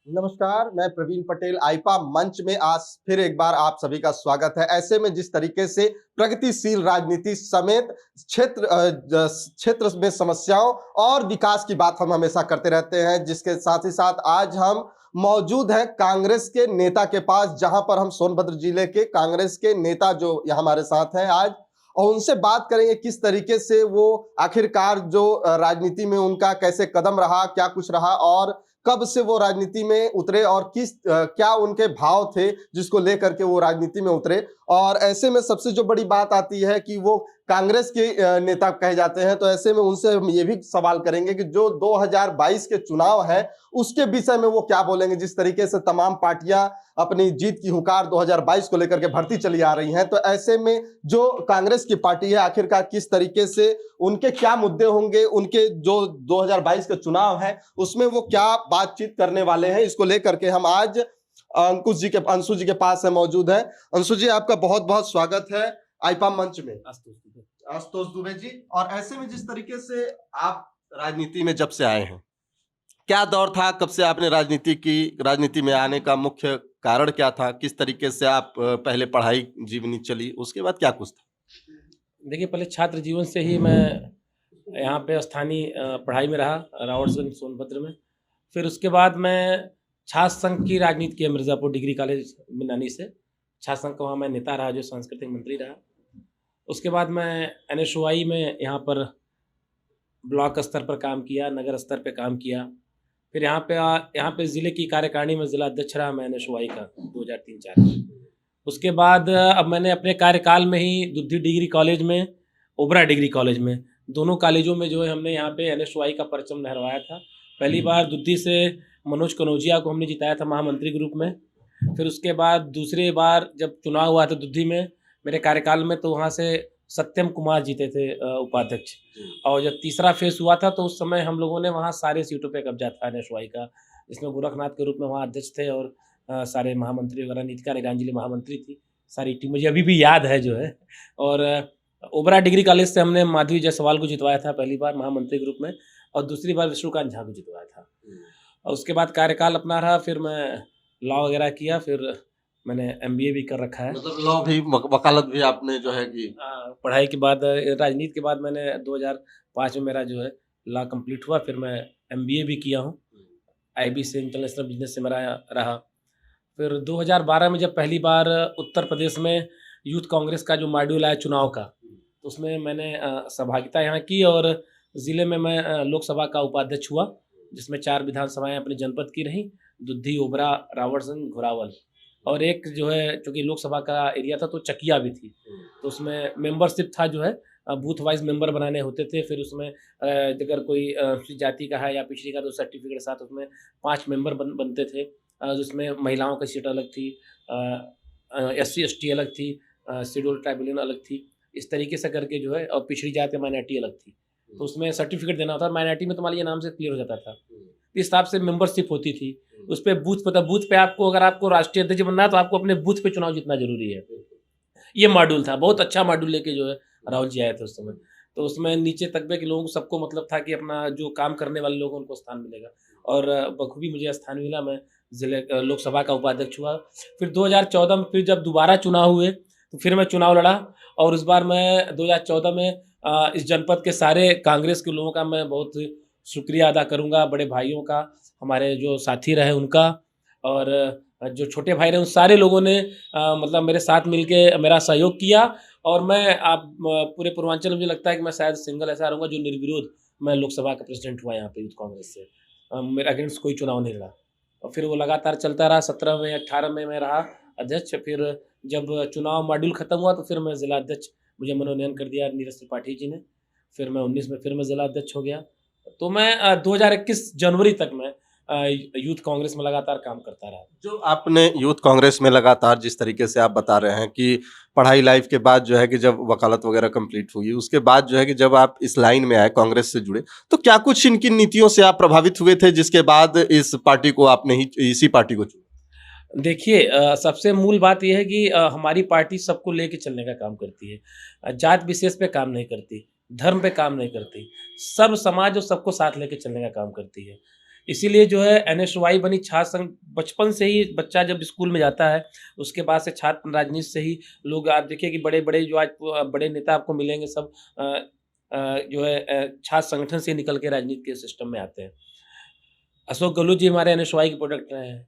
नमस्कार, मैं प्रवीण पटेल। आइपा मंच में आज फिर एक बार आप सभी का स्वागत है। ऐसे में जिस तरीके से प्रगतिशील राजनीति समेत क्षेत्र में समस्याओं और विकास की बात हम हमेशा करते रहते हैं, जिसके साथ ही साथ आज हम मौजूद हैं कांग्रेस के नेता के पास, जहां पर हम सोनभद्र जिले के कांग्रेस के नेता जो यहाँ हमारे साथ हैं आज, और उनसे बात करेंगे किस तरीके से वो आखिरकार जो राजनीति में उनका कैसे कदम रहा, क्या कुछ रहा और कब से वो राजनीति में उतरे और क्या उनके भाव थे जिसको लेकर के वो राजनीति में उतरे। और ऐसे में सबसे जो बड़ी बात आती है कि वो कांग्रेस के नेता कहे जाते हैं, तो ऐसे में उनसे हम ये भी सवाल करेंगे कि जो 2022 के चुनाव है उसके विषय में वो क्या बोलेंगे। जिस तरीके से तमाम पार्टियां अपनी जीत की हुकार 2022 को लेकर के भरती चली आ रही हैं, तो ऐसे में जो कांग्रेस की पार्टी है आखिरकार किस तरीके से, उनके क्या मुद्दे होंगे, उनके जो 2022 के चुनाव है उसमें वो क्या बातचीत करने वाले हैं, इसको लेकर के हम आज अंशु जी के पास है मौजूद है। अंशु जी, आपका बहुत बहुत स्वागत है आइपा मंच में। आशुतोष दुबे जी, और ऐसे में जिस तरीके से आप राजनीति में जब से आए हैं, क्या दौर था, कब से आपने राजनीति में आने का मुख्य कारण क्या था, किस तरीके से आप पहले पढ़ाई जीवनी चली, उसके बाद क्या कुछ था? देखिए, पहले छात्र जीवन से ही मैं यहाँ पे स्थानीय पढ़ाई में रहा, रावर्ट्सगंज सोनभद्र में। फिर उसके बाद मैं छात्र संघ की राजनीति किया मिर्ज़ापुर डिग्री कॉलेज मिनानी से। छात्र संघ का वहाँ मैं नेता रहा, जो सांस्कृतिक मंत्री रहा। उसके बाद मैं NSOI में यहाँ पर ब्लॉक स्तर पर काम किया, नगर स्तर पे काम किया। फिर यहाँ पे ज़िले की कार्यकारिणी में ज़िला अध्यक्ष रहा मैं NSOI का 2003-04 में। उसके बाद अब मैंने अपने कार्यकाल में ही दुद्धी डिग्री कॉलेज में, ओबरा डिग्री कॉलेज में, दोनों कॉलेजों में जो है हमने यहाँ पे NSOI का परचम लहरवाया था। पहली बार दुद्धी से मनोज कनौजिया को हमने जिताया था महामंत्री के रूप में। फिर उसके बाद दूसरी बार जब चुनाव हुआ था दुद्धी में मेरे कार्यकाल में, तो वहाँ से सत्यम कुमार जीते थे उपाध्यक्ष। और जब तीसरा फेस हुआ था तो उस समय हम लोगों ने वहाँ सारे सीटों पे कब्जा था NSOI का, जिसमें गोरखनाथ के रूप में वहाँ अध्यक्ष थे और सारे महामंत्री वगैरह, नीतिका निरंजली महामंत्री थी, सारी टीम मुझे अभी भी याद है जो है। और ओबरा डिग्री कॉलेज से हमने माधवी जायसवाल को जितवाया था पहली बार महामंत्री के रूप में, और दूसरी बार विष्णुकांत झा को जितवाया था। और उसके बाद कार्यकाल अपना रहा, फिर मैं लॉ वगैरह किया, फिर मैंने MBA भी कर रखा है। मतलब लॉ भी, वकालत भी आपने जो है कि पढ़ाई के बाद, राजनीति के बाद मैंने 2005 में मेरा जो है लॉ कंप्लीट हुआ। फिर मैं MBA भी किया हूँ, IB से, इंटरनेशनल बिजनेस से मेरा रहा। फिर 2012 में जब पहली बार उत्तर प्रदेश में यूथ कांग्रेस का जो मॉड्यूल आया चुनाव का, तो उसमें मैंने सहभागिता यहाँ की और ज़िले में मैं लोकसभा का उपाध्यक्ष हुआ, जिसमें 4 विधानसभाएं अपने जनपद की रहीं, दुद्धी, ओबरा, रावर्ट्सगंज, घोरावल, और एक जो है चूँकि लोकसभा का एरिया था तो चकिया भी थी। तो उसमें मेंबरशिप था जो है, बूथ वाइज मेंबर बनाने होते थे। फिर उसमें अगर कोई जाति का है या पिछड़ी का, तो सर्टिफिकेट साथ उसमें 5 मेंबर बनते थे, जिसमें महिलाओं की सीट अलग थी, SC ST अलग थी, शेड्यूल ट्राइबल अलग थी, इस तरीके से करके जो है, और पिछड़ी जाति माइनॉरिटी अलग थी। तो उसमें सर्टिफिकेट देना होता था, माइनॉरिटी में तुम्हारे ये नाम से क्लियर हो जाता था। इस हिसाब से मेंबरशिप होती थी। उस पर बूथ पे आपको, अगर आपको राष्ट्रीय अध्यक्ष बनना है तो आपको अपने बूथ पे चुनाव जीतना जरूरी है। ये मॉड्यूल था, बहुत अच्छा मॉड्यूल लेके जो है राहुल जी आए थे उस समय। तो उसमें नीचे तबके के लोगों को सबको मतलब था कि अपना जो काम करने वाले लोग उनको स्थान मिलेगा, और बखूबी मुझे स्थान मिला। मैं जिले लोकसभा का उपाध्यक्ष हुआ। फिर 2014 में फिर जब दोबारा चुनाव हुए तो फिर मैं चुनाव लड़ा, और इस बार मैं 2014 में इस जनपद के सारे कांग्रेस के लोगों का मैं बहुत शुक्रिया अदा करूंगा, बड़े भाइयों का, हमारे जो साथी रहे उनका, और जो छोटे भाई रहे उन सारे लोगों ने मतलब मेरे साथ मिलके मेरा सहयोग किया। और मैं पूरे पूर्वांचल में मुझे लगता है कि मैं शायद सिंगल ऐसा रहूँगा जो निर्विरोध मैं लोकसभा का प्रेसिडेंट हुआ यहाँ पे यूथ कांग्रेस से। मेरे अगेंस्ट कोई चुनाव नहीं लड़ा, और फिर वो लगातार चलता रहा। 17 में 18 में मैं रहा अध्यक्ष। फिर जब चुनाव मॉड्यूल खत्म हुआ तो फिर मैं जिला अध्यक्ष, मुझे मनोनयन कर दिया नीरज त्रिपाठी जी ने। फिर मैं 19 में फिर मैं जिला अध्यक्ष हो गया। तो मैं 2021 जनवरी तक मैं यूथ कांग्रेस में लगातार काम करता रहा। जो आपने यूथ कांग्रेस में लगातार, जिस तरीके से आप बता रहे हैं कि पढ़ाई लाइफ के बाद जो है कि जब वकालत वगैरह कंप्लीट हुई, उसके बाद जो है कि जब आप इस लाइन में आए, कांग्रेस से जुड़े, तो क्या कुछ इनकी नीतियों से आप प्रभावित हुए थे जिसके बाद इस पार्टी को आपने इसी पार्टी को चुना? देखिए, सबसे मूल बात यह है कि हमारी पार्टी सबको लेके चलने का काम करती है, जात विशेष पे काम नहीं करती, धर्म पे काम नहीं करती, सर्व समाज और सबको साथ लेके चलने का काम करती है। इसीलिए जो है एनएसवाई बनी छात्र संघ। बचपन से ही बच्चा जब स्कूल में जाता है, उसके बाद से छात्र राजनीति से ही लोग, आप देखिए कि बड़े-बड़े जो आज बड़े नेता आपको मिलेंगे सब जो है छात्र संगठन से निकल के राजनीति के सिस्टम में आते हैं। अशोक गहलोत जी हमारे एनएसवाई के प्रोडक्ट रहे हैं।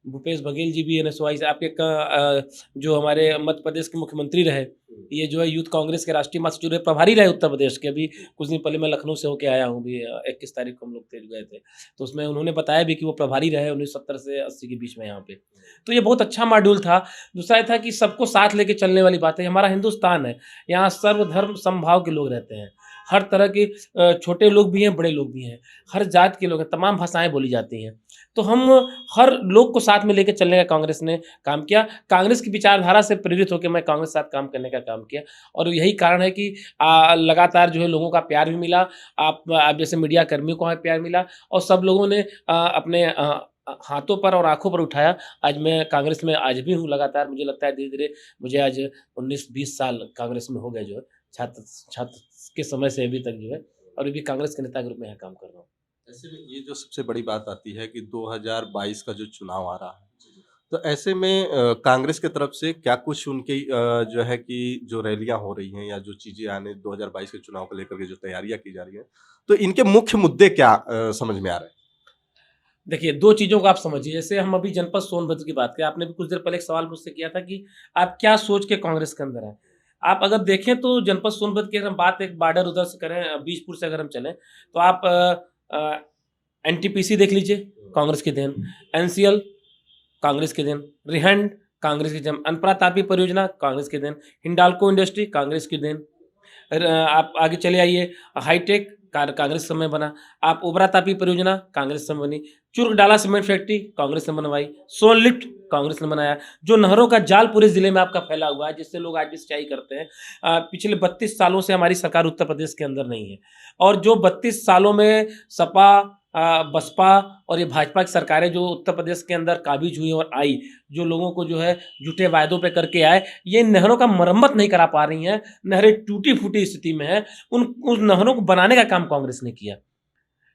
भूपेश बघेल जी भी एनएसवाई से, जो हमारे मध्य प्रदेश के मुख्यमंत्री रहे, ये जो है यूथ कांग्रेस के राष्ट्रीय महासचिव रहे, प्रभारी रहे उत्तर प्रदेश के। अभी कुछ दिन पहले मैं लखनऊ से होके आया हूँ, भी 21 तारीख को हम लोग गए थे, तो उसमें उन्होंने बताया भी कि वो प्रभारी रहे 1970 से 80 के बीच में यहाँ पे। तो ये बहुत अच्छा मॉड्यूल था। दूसरा ये था कि सबको साथ लेके चलने वाली बात है। हमारा हिंदुस्तान है, यहाँ सर्वधर्म समभाव के लोग रहते हैं, हर तरह के छोटे लोग भी हैं, बड़े लोग भी हैं, हर जात के लोग हैं, तमाम भाषाएं बोली जाती हैं। तो हम हर लोग को साथ में लेकर चलने का कांग्रेस ने काम किया। कांग्रेस की विचारधारा से प्रेरित होकर मैं कांग्रेस के साथ काम करने का काम किया, और यही कारण है कि लगातार जो है लोगों का प्यार भी मिला। आप जैसे मीडिया कर्मियों को प्यार मिला, और सब लोगों ने अपने हाथों पर और आंखों पर उठाया। आज मैं कांग्रेस में आज भी हूँ लगातार। मुझे लगता है धीरे-धीरे मुझे आज 19-20 साल कांग्रेस में हो गए, जो है छात्र के समय से अभी तक जो है, और अभी कांग्रेस के नेता के रूप में यहाँ काम कर रहा हूँ। ऐसे में ये जो सबसे बड़ी बात आती है कि 2022 का जो चुनाव आ रहा है, तो ऐसे में कांग्रेस की तरफ से क्या कुछ उनकी जो है कि जो रैलियां हो रही हैं या जो चीजें आने 2022 के चुनाव को लेकर के जो तैयारियां की जा रही हैं, तो इनके मुख्य मुद्दे क्या समझ में आ रहे हैं? देखिए, 2 चीज़ों को आप समझिए। जैसे हम अभी जनपद सोनभद्र की बात करें, आपने भी कुछ देर पहले एक सवाल मुझसे किया था कि आप क्या सोच के कांग्रेस के अंदर हैं। आप अगर देखें तो जनपद सोनभद्र की अगर हम बात एक बॉर्डर उधर से करें, बीजपुर से अगर हम चलें, तो आप एनटीपीसी देख लीजिए, कांग्रेस की देन। एनसीएल, कांग्रेस की देन। रिहांड, कांग्रेस की देन। अनपरा तापी परियोजना, कांग्रेस की देन। हिंडाल्को इंडस्ट्री, कांग्रेस की देन। आप आगे चले आइए, हाईटेक कांग्रेस समय बना। आप ओबरा तापी परियोजना, कांग्रेस समय बनी। चुर्क डाला सीमेंट फैक्ट्री, कांग्रेस ने बनवाई। सोन लिफ्ट, कांग्रेस ने बनाया। जो नहरों का जाल पूरे जिले में आपका फैला हुआ है, जिससे लोग आज भी सिंचाई करते हैं, पिछले 32 सालों से हमारी सरकार उत्तर प्रदेश के अंदर नहीं है। और जो 32 सालों में सपा, बसपा और ये भाजपा की सरकारें जो उत्तर प्रदेश के अंदर काबिज हुई और आई, जो लोगों को जो है झूठे वायदों पे करके आए, ये नहरों का मरम्मत नहीं करा पा रही हैं। नहरें टूटी फूटी स्थिति में है। उस नहरों को बनाने का काम कांग्रेस ने किया।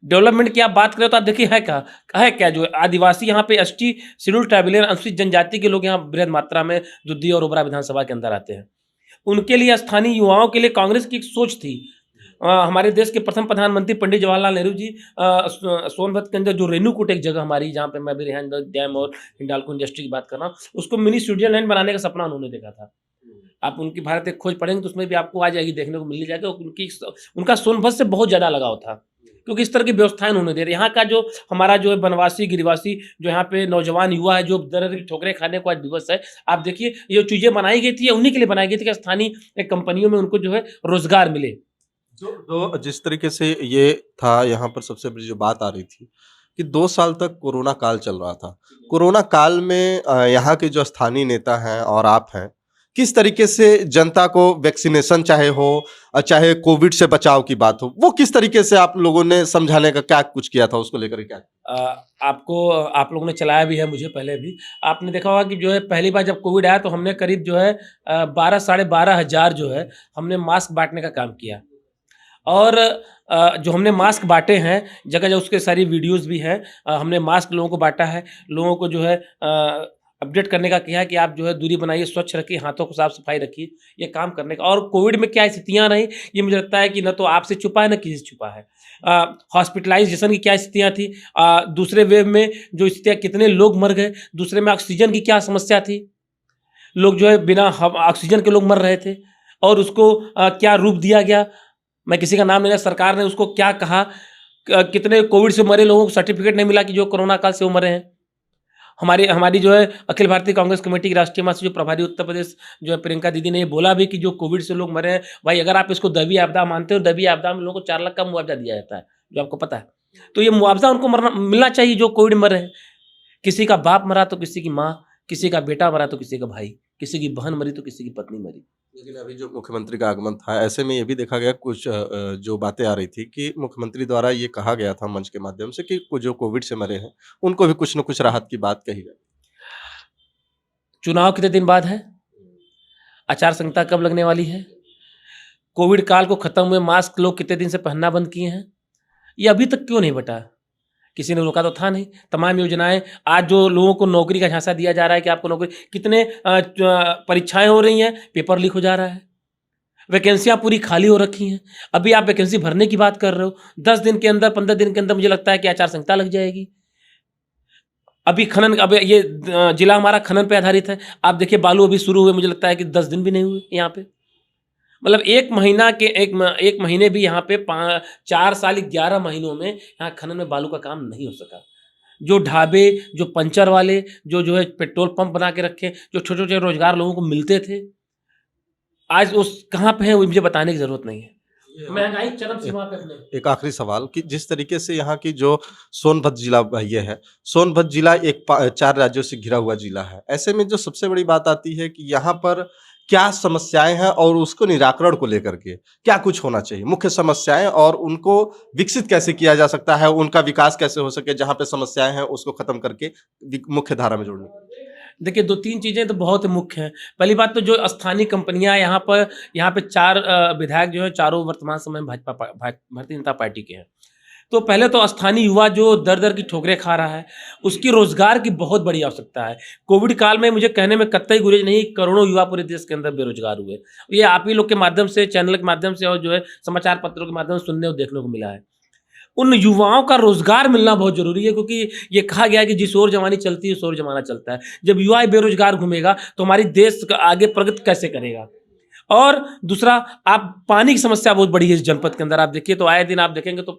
डेवलपमेंट की आप बात करें तो आप देखिए है क्या, जो आदिवासी यहाँ पे एसटी, शेड्यूल ट्राइबल, अनुसूचित जनजाति के लोग यहाँ बृहद मात्रा में दुद्दी और ओबरा विधानसभा के अंदर आते हैं। उनके लिए, स्थानीय युवाओं के लिए कांग्रेस की एक सोच थी। हमारे देश के प्रथम प्रधानमंत्री पंडित जवाहरलाल नेहरू जी सोनभद्र के अंदर जो रेणुकूट एक जगह हमारी, जहाँ पे मैं भी रिहांड डैम और हिंडाल्को इंडस्ट्री की बात कर रहा हूँ, उसको मिनी स्विट्जरलैंड बनाने का सपना उन्होंने देखा था। आप उनकी भारत एक खोज पढ़ेंगे तो उसमें भी आपको आ जाएगी, देखने को मिल जाएगा। उनका सोनभद्र से बहुत ज़्यादा लगाव था, क्योंकि इस तरह की व्यवस्थाएं उन्होंने दे रही। यहाँ का जो हमारा जो है बनवासी गिरिवासी, जो यहाँ पे नौजवान युवा है, जो दर की ठोकरें खाने को आज विवश है, आप देखिए ये चीज़ें बनाई गई थी, उन्हीं के लिए बनाई गई थी कि स्थानीय कंपनियों में उनको जो है रोजगार मिले। तो जिस तरीके से ये था, यहाँ पर सबसे बड़ी जो बात आ रही थी कि 2 साल तक कोरोना काल चल रहा था। कोरोना काल में यहाँ के जो स्थानीय नेता हैं और आप हैं, किस तरीके से जनता को वैक्सीनेशन चाहे हो चाहे कोविड से बचाव की बात हो, वो किस तरीके से आप लोगों ने समझाने का क्या कुछ किया था, उसको लेकर क्या? आप लोगों ने चलाया भी है, मुझे पहले भी। आपने देखा होगा कि जो है पहली बार जब कोविड आया तो हमने करीब जो है 12 साढ़े 12 हज़ार जो है हमने मास्क बाँटने का काम किया। और जो हमने मास्क बाँटे हैं जगह-जगह, उसके सारी वीडियोज़ भी हैं। हमने मास्क लोगों को बाँटा है, लोगों को जो है अपडेट करने का किया है कि आप जो है दूरी बनाइए, स्वच्छ रखिए, हाथों को साफ-सफाई रखिए, ये काम करने का। और कोविड में क्या स्थितियाँ रहीं, ये मुझे लगता है कि न तो आपसे छुपा है, न किसी से छुपा है। हॉस्पिटलाइज़ेशन की क्या स्थितियाँ थी, दूसरे वेव में जो स्थितियाँ, कितने लोग मर गए, दूसरे में ऑक्सीजन की क्या समस्या थी, लोग जो है बिना ऑक्सीजन के लोग मर रहे थे, और उसको क्या रूप दिया गया। मैं किसी का नाम नहीं ले, सरकार ने उसको क्या कहा, कितने कोविड से मरे लोगों को सर्टिफिकेट नहीं मिला कि जो कोरोना काल से वो मरे हैं। हमारी जो है अखिल भारतीय कांग्रेस कमेटी की राष्ट्रीय महासचिव, जो प्रभारी उत्तर प्रदेश जो है प्रियंका दीदी ने ये बोला भी कि जो कोविड से लोग मरे हैं, भाई अगर आप इसको दैवीय आपदा मानते हो, दैवीय आपदा में लोगों को 4 लाख का मुआवजा दिया जाता है, जो आपको पता है। तो ये मुआवजा उनको मिलना चाहिए जो कोविड में मरे हैं। किसी का बाप मरा तो किसी की माँ, किसी का बेटा मरा तो किसी का भाई, किसी की बहन मरी तो किसी की पत्नी मरी। लेकिन अभी जो मुख्यमंत्री का आगमन था, ऐसे में ये भी देखा गया कुछ जो बातें आ रही थी कि मुख्यमंत्री द्वारा ये कहा गया था मंच के माध्यम से कि जो कोविड से मरे हैं, उनको भी कुछ न कुछ राहत की बात कही गई। चुनाव कितने दिन बाद है? आचार संहिता कब लगने वाली है? कोविड काल को खत्म हुए मास्क लोग कितने दिन से पहनना बंद किए हैं? ये अभी तक क्यों नहीं बटा? किसी ने रोका तो था नहीं। तमाम योजनाएं, आज जो लोगों को नौकरी का झांसा दिया जा रहा है कि आपको नौकरी, कितने परीक्षाएं हो रही हैं, पेपर लीक हो जा रहा है, वैकेंसियां पूरी खाली हो रखी हैं। अभी आप वैकेंसी भरने की बात कर रहे हो, 10 दिन के अंदर 15 दिन के अंदर मुझे लगता है कि आचार संहिता लग जाएगी। अभी खनन, अब ये जिला हमारा खनन पे आधारित है, आप देखिए बालू अभी शुरू हुए, मुझे लगता है कि 10 दिन भी नहीं हुए यहाँ पे। मतलब एक महीने भी यहाँ पे 4 साल 11 महीनों में यहाँ खनन में बालू का काम नहीं हो सका। जो ढाबे, जो पंचर वाले, जो है पेट्रोल पंप बना के रखे, जो छोटे छोटे रोजगार लोगों को मिलते थे, आज उस कहाँ पे है वो मुझे बताने की जरूरत नहीं है। महंगाई चरम सीमा पे अपने। एक आखिरी सवाल कि जिस तरीके से यहाँ की जो सोनभद्र जिला ये है, सोनभद्र जिला एक 4 राज्यों से घिरा हुआ जिला है। ऐसे में जो सबसे बड़ी बात आती है कि यहाँ पर क्या समस्याएं हैं और उसको निराकरण को लेकर के क्या कुछ होना चाहिए, मुख्य समस्याएं, और उनको विकसित कैसे किया जा सकता है, उनका विकास कैसे हो सके, जहाँ पे समस्याएं हैं उसको खत्म करके मुख्य धारा में जोड़ने। देखिए 2-3 चीज़ें तो बहुत ही मुख्य हैं। पहली बात तो जो स्थानीय कंपनियाँ यहाँ पे 4 विधायक जो हैं, चारों वर्तमान समय में भारतीय जनता पार्टी के हैं। तो पहले तो स्थानीय युवा जो दर-दर की ठोकरें खा रहा है, उसकी रोज़गार की बहुत बड़ी आवश्यकता है। कोविड काल में मुझे कहने में कतई गुरेज नहीं, करोड़ों युवा पूरे देश के अंदर बेरोज़गार हुए। ये आप ही लोग के माध्यम से, चैनल के माध्यम से और जो है समाचार पत्रों के माध्यम से सुनने और देखने को मिला है। उन युवाओं का रोजगार मिलना बहुत जरूरी है, क्योंकि ये कहा गया है कि जिस ओर जवानी चलती है उस ओर जमाना चलता है। जब युवा बेरोजगार घूमेगा तो हमारी देश का आगे प्रगति कैसे करेगा। और दूसरा, आप पानी की समस्या बहुत बड़ी है इस जनपद के अंदर। आप देखिए तो आए दिन आप देखेंगे तो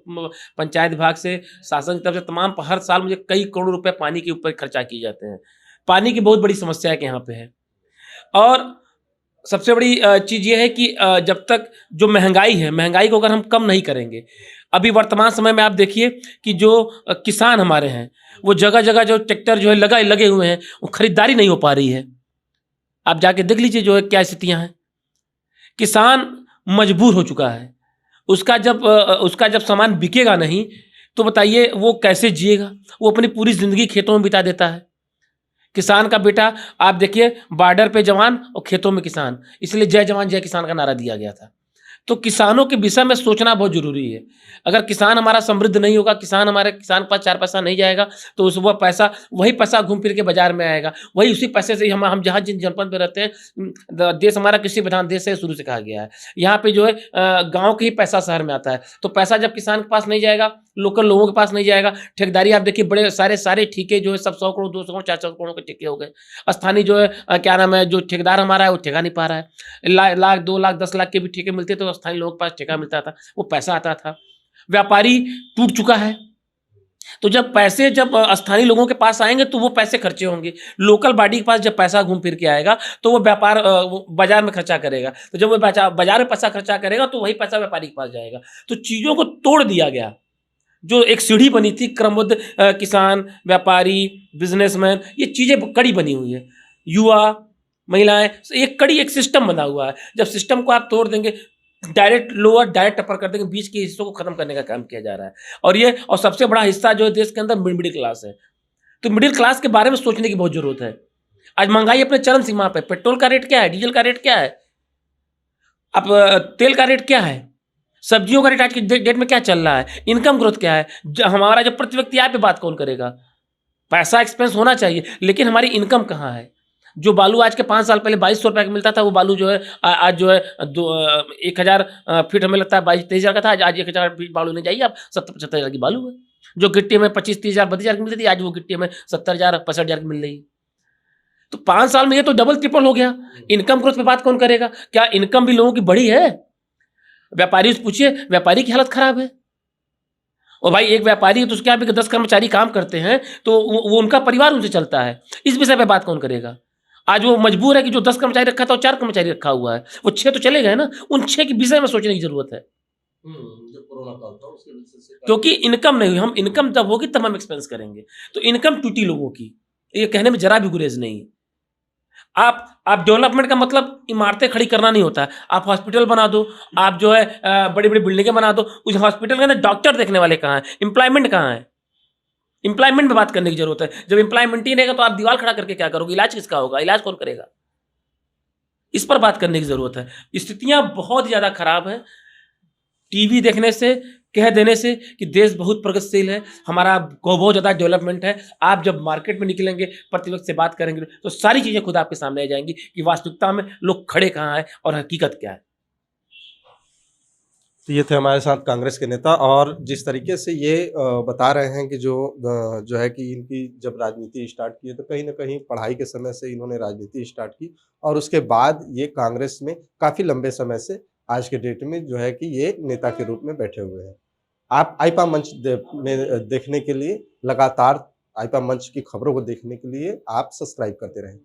पंचायत विभाग से, शासन की तरफ से तमाम हर साल मुझे कई करोड़ रुपए पानी के ऊपर खर्चा किए जाते हैं। पानी की बहुत बड़ी समस्या है कि यहाँ पे है। और सबसे बड़ी चीज़ ये है कि जब तक जो महंगाई है, महंगाई को अगर हम कम नहीं करेंगे, अभी वर्तमान समय में आप देखिए कि जो किसान हमारे हैं, वो जगह-जगह जो ट्रैक्टर जो है लगे हुए हैं, वो खरीदारी नहीं हो पा रही है। आप जाके देख लीजिए जो है क्या स्थितियाँ हैं। किसान मजबूर हो चुका है। उसका जब सामान बिकेगा नहीं, तो बताइए वो कैसे जिएगा? वो अपनी पूरी ज़िंदगी खेतों में बिता देता है। किसान का बेटा, आप देखिए, बॉर्डर पे जवान और खेतों में किसान, इसलिए जय जवान जय किसान का नारा दिया गया था। तो किसानों के विषय में सोचना बहुत ज़रूरी है। अगर किसान हमारा समृद्ध नहीं होगा, किसान के पास 4 पैसा नहीं जाएगा, तो वही पैसा घूम फिर के बाजार में आएगा। वही उसी पैसे से हम जहाँ जिन जनपद में रहते हैं, देश हमारा कृषि प्रधान देश है, शुरू से कहा गया है। यहाँ पे जो है गाँव के ही पैसा शहर में आता है। तो पैसा जब किसान के पास नहीं जाएगा, लोकल लोगों के पास नहीं जाएगा, ठेकेदारी आप देखिए, बड़े सारे ठेके जो है सब 100 करोड़, 200 करोड़, 400 करोड़ के ठेके हो गए। स्थानीय जो है क्या नाम है, जो ठेकेदार हमारा है वो ठेका नहीं पा रहा है। लाख 2 लाख 10 लाख के भी ठेके मिलते तो स्थानीय लोगों के पास ठेका मिलता था, वो पैसा आता था। व्यापारी टूट चुका है। तो जब स्थानीय लोगों के पास आएंगे तो वो पैसे खर्चे होंगे। लोकल बॉडी के पास जब पैसा घूम फिर के आएगा तो वो बाजार में खर्चा करेगा। तो जब वो बाजार में पैसा खर्चा करेगा तो वही पैसा व्यापारी के पास जाएगा। तो चीज़ों को तोड़ दिया गया। जो एक सीढ़ी बनी थी क्रमबद्ध, किसान, व्यापारी, बिजनेसमैन, ये चीज़ें कड़ी बनी हुई है। युवा, महिलाएं, एक कड़ी, एक सिस्टम बना हुआ है। जब सिस्टम को आप तोड़ देंगे, डायरेक्ट लोअर डायरेक्ट अपर कर देंगे, बीच के हिस्सों को खत्म करने का काम किया जा रहा है। और सबसे बड़ा हिस्सा जो है देश के अंदर मिडिल क्लास है। तो मिडिल क्लास के बारे में सोचने की बहुत जरूरत है। आज महंगाई अपने चरम सीमा पे। पेट्रोल का रेट क्या है, डीजल का रेट क्या है, अब तेल का रेट क्या है, सब्जियों का रेट आज की डेट में क्या चल रहा है, इनकम ग्रोथ क्या है, हमारा जो प्रति व्यक्ति आय पे बात कौन करेगा। पैसा एक्सपेंस होना चाहिए, लेकिन हमारी इनकम कहाँ है। जो बालू आज के 5 साल पहले 2200 रुपये का मिलता था, वो बालू जो है आज जो है 1000 फीट हमें लगता है 22-23 हज़ार का था, आज 1000 फीट बालू नहीं जाइए आप, 70-75 हज़ार की बालू है। जो गिट्टी में 25-30 हज़ार 32 हज़ार की मिलती थी, आज वो गिट्टी में 70 हज़ार 65 हज़ार की मिल रही है। तो 5 साल में ये तो डबल ट्रिपल हो गया। इनकम ग्रोथ पे बात कौन करेगा। क्या इनकम भी लोगों की बढ़ी है। व्यापारी से पूछिए, व्यापारी की हालत खराब है। और भाई एक व्यापारी है तो उसके यहाँ भी 10 कर्मचारी काम करते हैं, तो वो उनका परिवार उनसे चलता है। इस विषय पे बात कौन करेगा। आज वो मजबूर है कि जो 10 कर्मचारी रखा था वो 4 कर्मचारी रखा हुआ है, वो 6 तो चले गए ना। उन 6 के विषय में सोचने की जरूरत है। जो कोरोना काल था उसके वजह से, क्योंकि इनकम नहीं हुई। हम इनकम जब होगी तब हम एक्सपेंस करेंगे। तो इनकम टूटी लोगों की, ये कहने में जरा भी गुरेज नहीं। आप डेवलपमेंट का मतलब इमारतें खड़ी करना नहीं होता है। आप हॉस्पिटल बना दो, आप जो है बड़ी बड़ी बिल्डिंगें बना दो। उस हॉस्पिटल के अंदर डॉक्टर देखने वाले कहाँ हैं, एम्प्लॉयमेंट कहाँ है। एम्प्लॉयमेंट पे बात करने की जरूरत है। जब एम्प्लॉयमेंट ही नहीं तो आप दीवार खड़ा करके क्या करोगे, इलाज किसका होगा, इलाज कौन करेगा। इस पर बात करने की जरूरत है। स्थितियां बहुत ज्यादा खराब है। टीवी देखने से कह देने से कि देश बहुत प्रगतिशील है, हमारा बहुत ज़्यादा डेवलपमेंट है। आप जब मार्केट में निकलेंगे, प्रतिपक्ष से बात करेंगे, तो सारी चीज़ें खुद आपके सामने आ जाएँगी कि वास्तविकता में लोग खड़े कहाँ हैं और हकीकत क्या है। तो ये थे हमारे साथ कांग्रेस के नेता और जिस तरीके से ये बता रहे हैं कि जो है कि इनकी जब राजनीति स्टार्ट की है तो कहीं न कहीं पढ़ाई के समय से इन्होंने राजनीति स्टार्ट की और उसके बाद ये कांग्रेस में काफ़ी लंबे समय से आज के डेट में जो है कि ये नेता के रूप में बैठे हुए हैं। आप आइपा मंच में देखने के लिए लगातार आइपा मंच की खबरों को देखने के लिए आप सब्सक्राइब करते रहें।